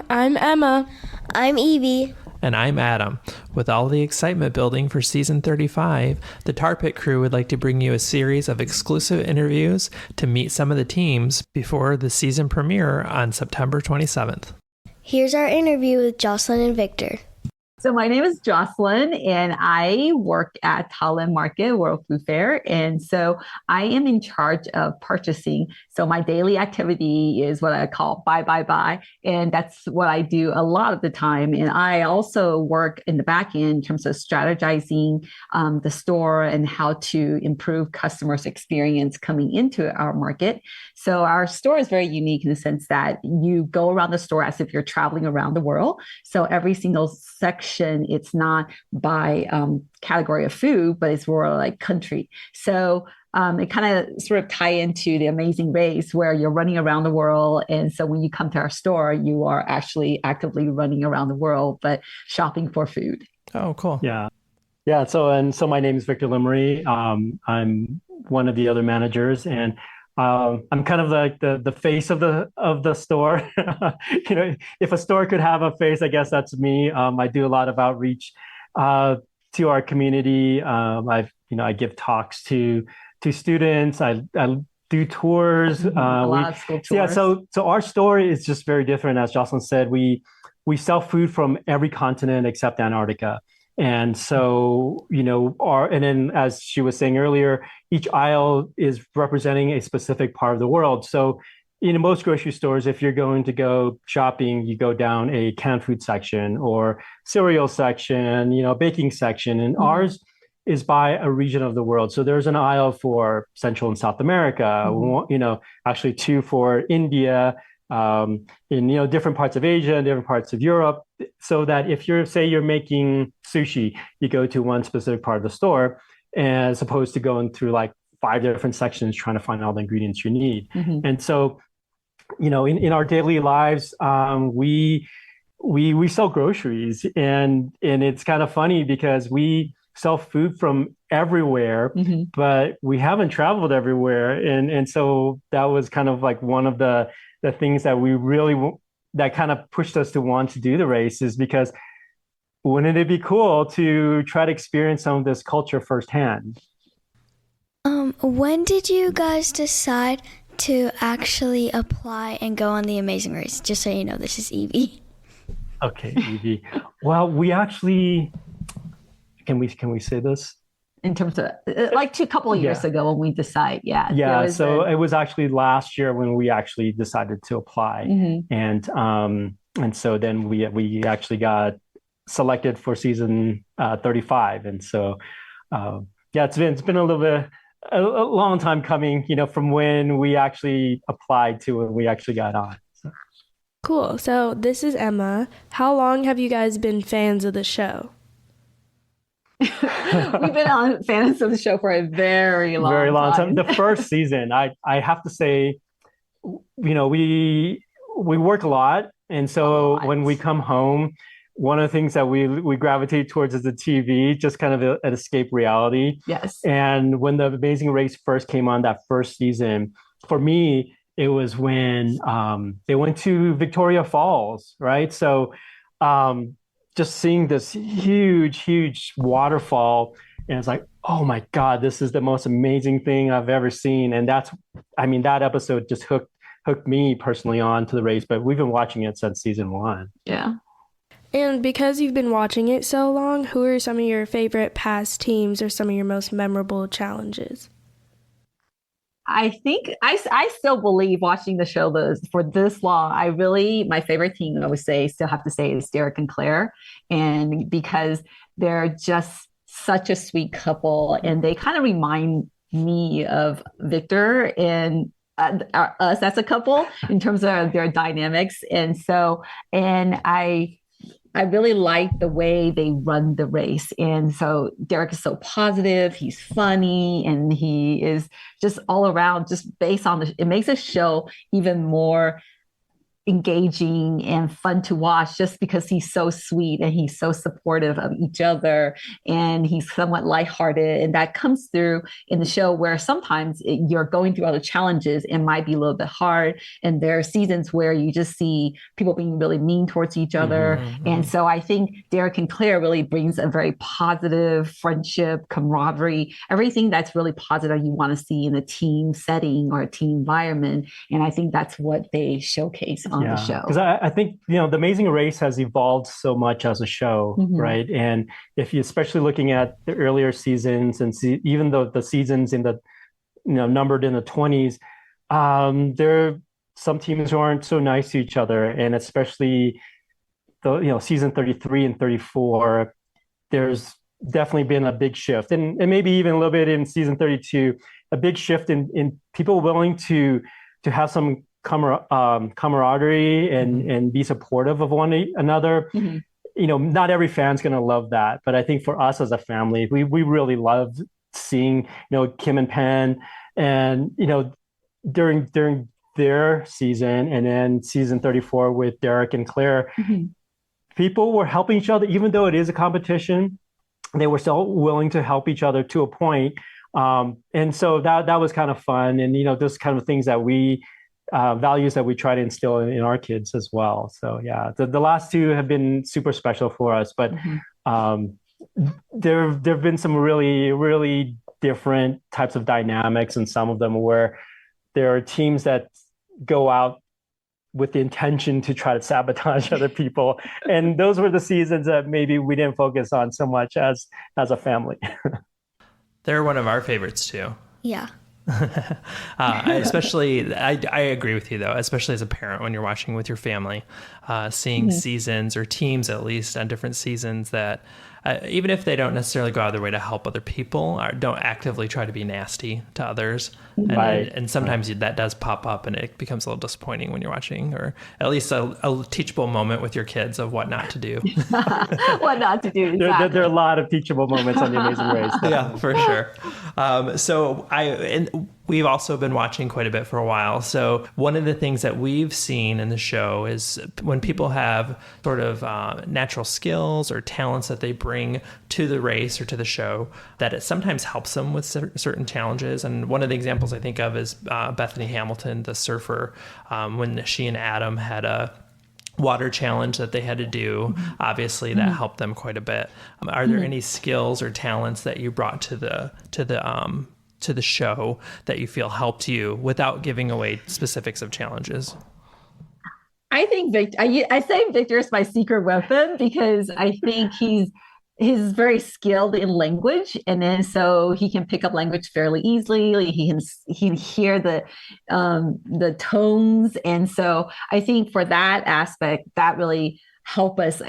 I'm Emma. I'm Evie. And I'm Adam. With all the excitement building for season 35, the Tar Pit crew would like to bring you a series of exclusive interviews to meet some of the teams before the season premiere on September 27th. Here's our interview with Jocelyn and Victor. So my name is Jocelyn, and I work at Thailand Market World Food Fair. And so I am in charge of purchasing. So my daily activity is what I call buy. And that's what I do a lot of the time. And I also work in the back end in terms of strategizing the store and how to improve customers' experience coming into our market. So our store is very unique in the sense that you go around the store as if you're traveling around the world. So every single section, it's not by category of food, but it's more like country. So it kind of sort of tie into the Amazing Race where you're running around the world. And so when you come to our store, you are actually actively running around the world, but shopping for food. Oh, cool. Yeah. So my name is Victor Limary. I'm one of the other managers, and I'm kind of like the face of the store. If a store could have a face, I guess that's me. I do a lot of outreach to our community. I give talks to students. I do tours. A lot of school tours. Yeah. So our store is just very different. As Jocelyn said, we sell food from every continent except Antarctica. And so, and then as she was saying earlier, each aisle is representing a specific part of the world. So in most grocery stores, if you're going to go shopping, you go down a canned food section or cereal section, baking section, and ours is by a region of the world. So there's an aisle for Central and South America, actually two for India, in different parts of Asia and different parts of Europe, so that if you're making sushi, you go to one specific part of the store as opposed to going through like 5 different sections trying to find all the ingredients you need. And so, in our daily lives, we sell groceries, and it's kind of funny because we sell food from everywhere, but we haven't traveled everywhere, and so that was kind of like one of the things that that kind of pushed us to want to do the race, is because wouldn't it be cool to try to experience some of this culture firsthand? When did you guys decide to actually apply and go on the Amazing Race? Just so you know, this is Evie. Okay, Evie. Well, we actually, can we say this? In terms of like a couple of years ago when we decide, it was actually last year when we actually decided to apply, and so then we actually got selected for season 35, and so it's been a little bit a long time coming, from when we actually applied to when we actually got on. So. Cool. So this is Emma. How long have you guys been fans of the show? We've been fans of the show for a very long time. The first season, I have to say, we work a lot, and so when we come home, one of the things that we gravitate towards is the TV, just kind of an escape reality. Yes. And when the Amazing Race first came on that first season, for me, it was when they went to Victoria Falls, right? So. Just seeing this huge waterfall, and it's like, oh my God, this is the most amazing thing I've ever seen. And that episode just hooked me personally on to the race, but we've been watching it since season 1. Yeah. And because you've been watching it so long, who are some of your favorite past teams or some of your most memorable challenges? I think I still believe watching the show for this long, my favorite team, I would say, still have to say, is Derek and Claire. And because they're just such a sweet couple, and they kind of remind me of Victor and us as a couple in terms of their dynamics. And I really like the way they run the race. And so Derek is so positive, he's funny, and he is just all around, just based on it makes the show even more engaging and fun to watch just because he's so sweet and he's so supportive of each other and he's somewhat lighthearted. And that comes through in the show where sometimes you're going through other challenges and might be a little bit hard. And there are seasons where you just see people being really mean towards each other. And so I think Derek and Claire really brings a very positive friendship, camaraderie, everything that's really positive you want to see in a team setting or a team environment. And I think that's what they showcase on the show. Because I think, The Amazing Race has evolved so much as a show, right? And if you, especially looking at the earlier seasons and even though the seasons in the, numbered in the 20s, there some teams who aren't so nice to each other. And especially the, season 33 and 34, there's definitely been a big shift. And maybe even a little bit in season 32, a big shift in people willing to have some camaraderie and be supportive of one another. Not every fan's going to love that, but I think for us as a family, we really loved seeing Kim and Penn, and during their season, and then season 34 with Derek and Claire, people were helping each other, even though it is a competition. They were still willing to help each other to a point, and so that was kind of fun, and those kind of things that we. Values that we try to instill in our kids as well. So yeah, the last two have been super special for us, but there've been some really, really different types of dynamics, and some of them where there are teams that go out with the intention to try to sabotage other people, and those were the seasons that maybe we didn't focus on so much as a family. They're one of our favorites too. Yeah. Especially, I agree with you though, especially as a parent when you're watching with your family, seeing seasons or teams at least on different seasons that even if they don't necessarily go out of their way to help other people, or don't actively try to be nasty to others. And sometimes that does pop up and it becomes a little disappointing when you're watching, or at least a teachable moment with your kids of what not to do. What not to do, exactly. There are a lot of teachable moments on The Amazing Race. Yeah, for sure. So we've also been watching quite a bit for a while. So one of the things that we've seen in the show is when people have sort of natural skills or talents that they bring to the race or to the show, that it sometimes helps them with certain challenges. And one of the examples I think of is Bethany Hamilton, the surfer, when she and Adam had a water challenge that they had to do. Obviously that helped them quite a bit. Are there any skills or talents that you brought to the show that you feel helped you without giving away specifics of challenges? I think Victor, I say Victor is my secret weapon because I think he's very skilled in language, and then so he can pick up language fairly easily. He can hear the tones, and so I think for that aspect, that really helped us.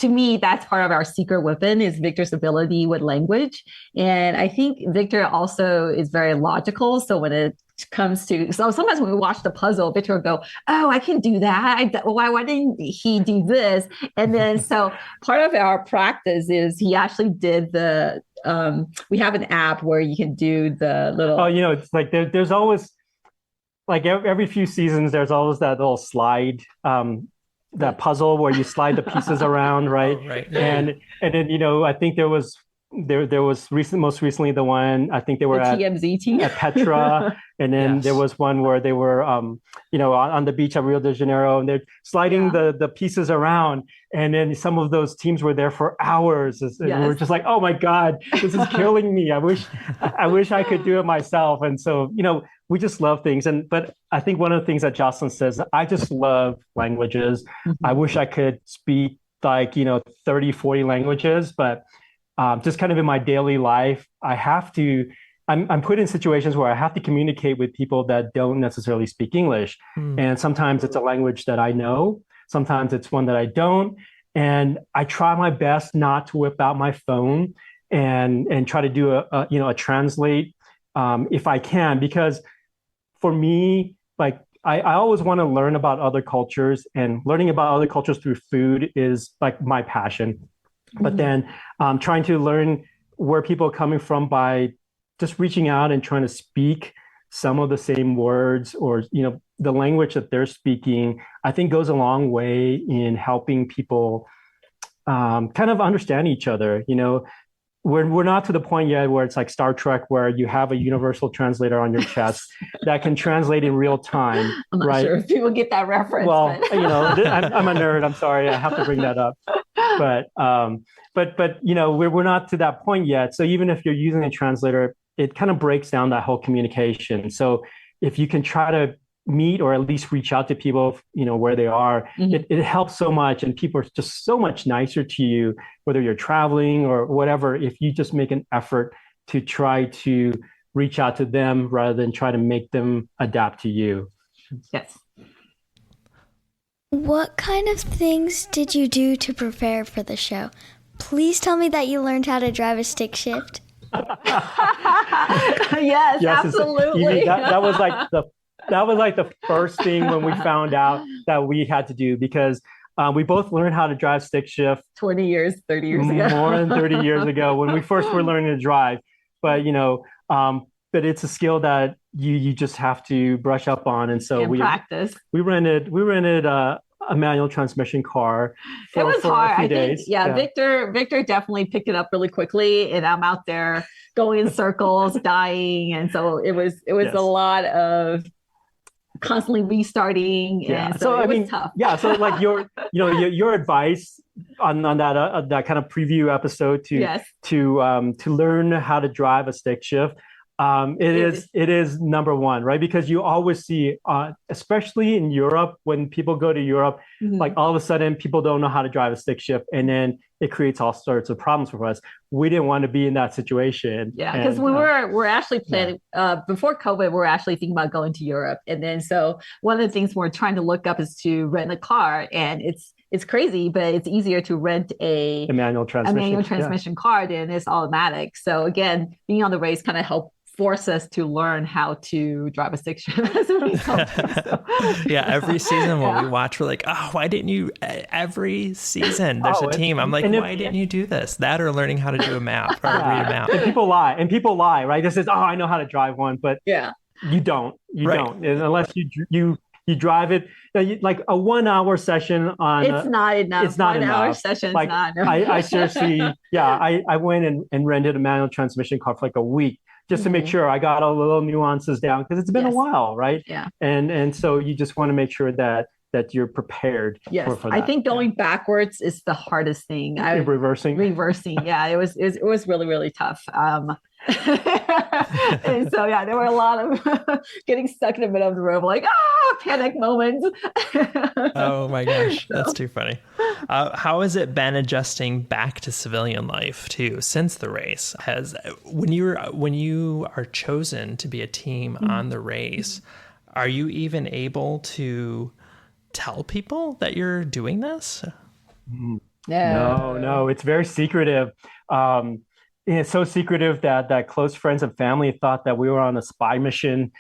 To me, that's part of our secret weapon is Victor's ability with language. And I think Victor also is very logical. So when it comes to, so sometimes when we watch the puzzle, Victor will go, "Oh, I can do that. Why didn't he do this?" And then, so part of our practice is he actually did we have an app where you can do the little. Oh, it's like there's always, like every few seasons, there's always that little slide, that puzzle where you slide the pieces around, right? Oh, right. And then I think there was most recently the one, I think they were at TMZ team at Petra, and then there was one where they were on the beach at Rio de Janeiro, and they're sliding the pieces around, and then some of those teams were there for hours, and we were just like, oh my God, this is killing me. I wish I could do it myself. And so we just love things. But I think one of the things that Jocelyn says, I just love languages. I wish I could speak like 30, 40 languages, but just kind of in my daily life, I'm put in situations where I have to communicate with people that don't necessarily speak English. And sometimes it's a language that I know, sometimes it's one that I don't. And I try my best not to whip out my phone and try to do a translate if I can, because for me, like I always want to learn about other cultures, and learning about other cultures through food is like my passion. But then trying to learn where people are coming from by just reaching out and trying to speak some of the same words, or the language that they're speaking, I think goes a long way in helping people kind of understand each other. We're not to the point yet where it's like Star Trek, where you have a universal translator on your chest that can translate in real time. I'm not right? sure if people get that reference. Well, but... I'm a nerd. I'm sorry, I have to bring that up. But we're not to that point yet. So even if you're using a translator, it kind of breaks down that whole communication. So if you can try to meet or at least reach out to people, where they are, it helps so much. And people are just so much nicer to you, whether you're traveling or whatever, if you just make an effort to try to reach out to them rather than try to make them adapt to you. Yes. What kind of things did you do to prepare for the show? Please tell me that you learned how to drive a stick shift. Yes, absolutely. That was like the first thing when we found out that we had to do, because we both learned how to drive stick shift 20 years, 30 years ago. More than 30 years ago when we first were learning to drive. But, but it's a skill that you just have to brush up on. And so practice. We rented a manual transmission car it was hard. a few I days. think, yeah, Victor definitely picked it up really quickly, and I'm out there going in circles, dying. And so it was a lot of constantly restarting. And so it was tough. Yeah. So like your advice on that kind of preview episode to learn how to drive a stick shift. It is number one, right? Because you always see, especially in Europe, when people go to Europe, like all of a sudden people don't know how to drive a stick shift, and then it creates all sorts of problems for us. We didn't want to be in that situation. Yeah, because we're actually planning before COVID. We're actually thinking about going to Europe, and then so one of the things we're trying to look up is to rent a car, and it's crazy, but it's easier to rent a manual transmission car than it's automatic. So again, being on the race kind of helped force us to learn how to drive a stick shift as a result. Yeah, every season when we watch, we're like, oh, why didn't you? Every season there's a team. I'm like, why didn't you do this? That or learning how to do a map or read a map. And people lie, right? This is, I know how to drive one, but you don't. You don't, and unless you drive it, like a 1 hour session on. It's not enough. It's not 1 hour session. Like, not enough. I seriously, I went and rented a manual transmission car for like a week, just to make sure I got all the little nuances down, because it's been a while, right? Yeah. And so you just want to make sure that you're prepared for that. I think going backwards is the hardest thing. Reversing. Yeah, it was really, really tough. And so there were a lot of getting stuck in the middle of the road, like panic moments. Oh my gosh, that's too funny. How has it been adjusting back to civilian life too since the race? When you are chosen to be a team on the race, are you even able to tell people that you're doing this? No, it's very secretive. It's so secretive that close friends and family thought that we were on a spy mission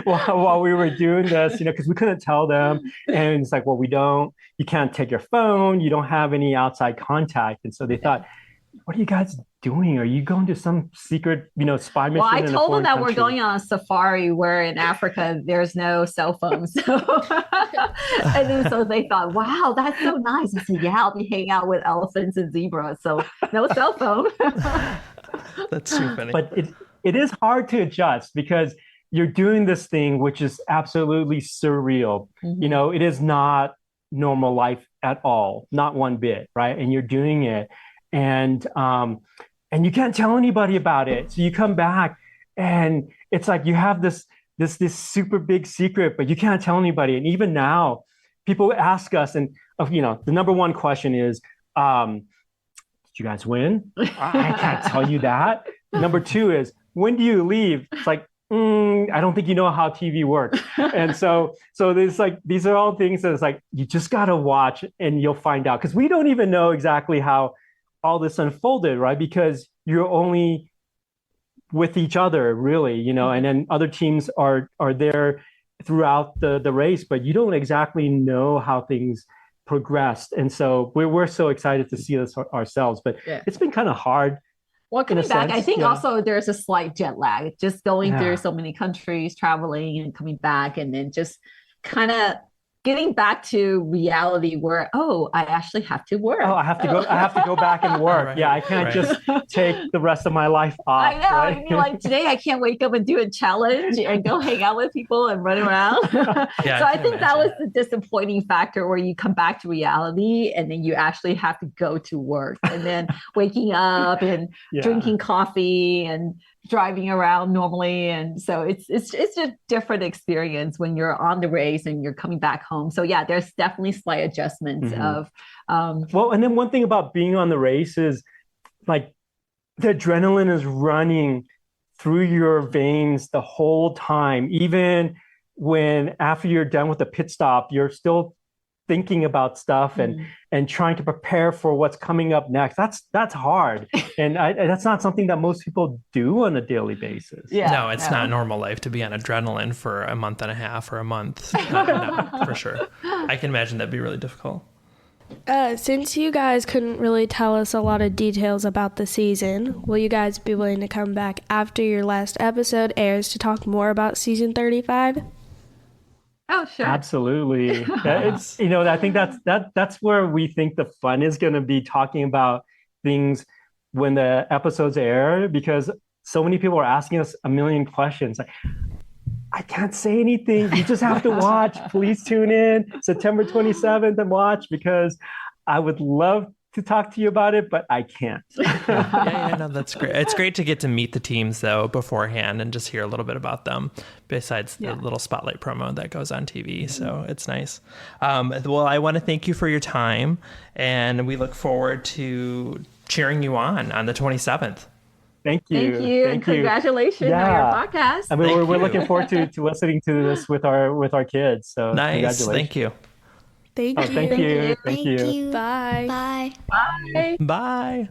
while we were doing this, because we couldn't tell them. And it's like, well, you can't take your phone. You don't have any outside contact. And so they thought, what are you guys doing? Are you going to some secret, spy mission? Well, I told them that country? We're going on a safari where in Africa, there's no cell phones. So, and then so they thought, wow, that's so nice. I said, I'll be hanging out with elephants and zebras. So no cell phone. That's too funny. But it is hard to adjust, because you're doing this thing, which is absolutely surreal. It is not normal life at all, not one bit, right? And you're doing it. And you can't tell anybody about it. So you come back and it's like you have this super big secret, but you can't tell anybody. And even now, people ask us, and the number one question is, did you guys win? I can't tell you that. Number two is, when do you leave? It's like, I don't think you know how TV works. And so there's like, these are all things that it's like, you just got to watch and you'll find out. Because we don't even know exactly how all this unfolded, right? Because you're only with each other, really, and then other teams are there throughout the race, but you don't exactly know how things progressed. And so we're so excited to see this ourselves, but it's been kind of hard Well, coming back, I sense, think yeah. also there's a slight jet lag, just going Yeah. through so many countries, traveling and coming back, and then just kind of getting back to reality where, oh, I actually have to work. Oh, I have to go back and work. Right, Yeah, I can't right. just take the rest of my life off. I know. Right? I mean, like today, I can't wake up and do a challenge and go hang out with people and run around. Yeah, So I I can think that was imagine. the disappointing factor where you come back to reality and then you actually have to go to work and then waking up and Yeah. drinking coffee and driving around normally. And so it's a different experience when you're on the race and you're coming back home. So yeah, there's definitely slight adjustments of Well, and then one thing about being on the race is like the adrenaline is running through your veins the whole time. Even when after you're done with the pit stop, you're still thinking about stuff and trying to prepare for what's coming up next. That's hard. And that's not something that most people do on a daily basis. Yeah. No, it's not normal life to be on adrenaline for a month and a half or a month. No, for sure. I can imagine that'd be really difficult. Since you guys couldn't really tell us a lot of details about the season, will you guys be willing to come back after your last episode airs to talk more about season 35? Oh, sure. Absolutely. It's, I think that's where we think the fun is going to be, talking about things when the episodes air, because so many people are asking us a million questions. Like, I can't say anything. You just have to watch. Please tune in September 27th and watch, because I would love to talk to you about it, but I can't. No, that's great. It's great to get to meet the teams though beforehand and just hear a little bit about them besides the little spotlight promo that goes on TV. So it's nice. Well, I want to thank you for your time, and we look forward to cheering you on the 27th. Thank you. Thank you. And congratulations on your podcast. I mean, we're looking forward to listening to this with our kids. So Nice. Congratulations. Thank you. Thank you. Thank you. Thank you. Bye. Bye. Bye. Bye.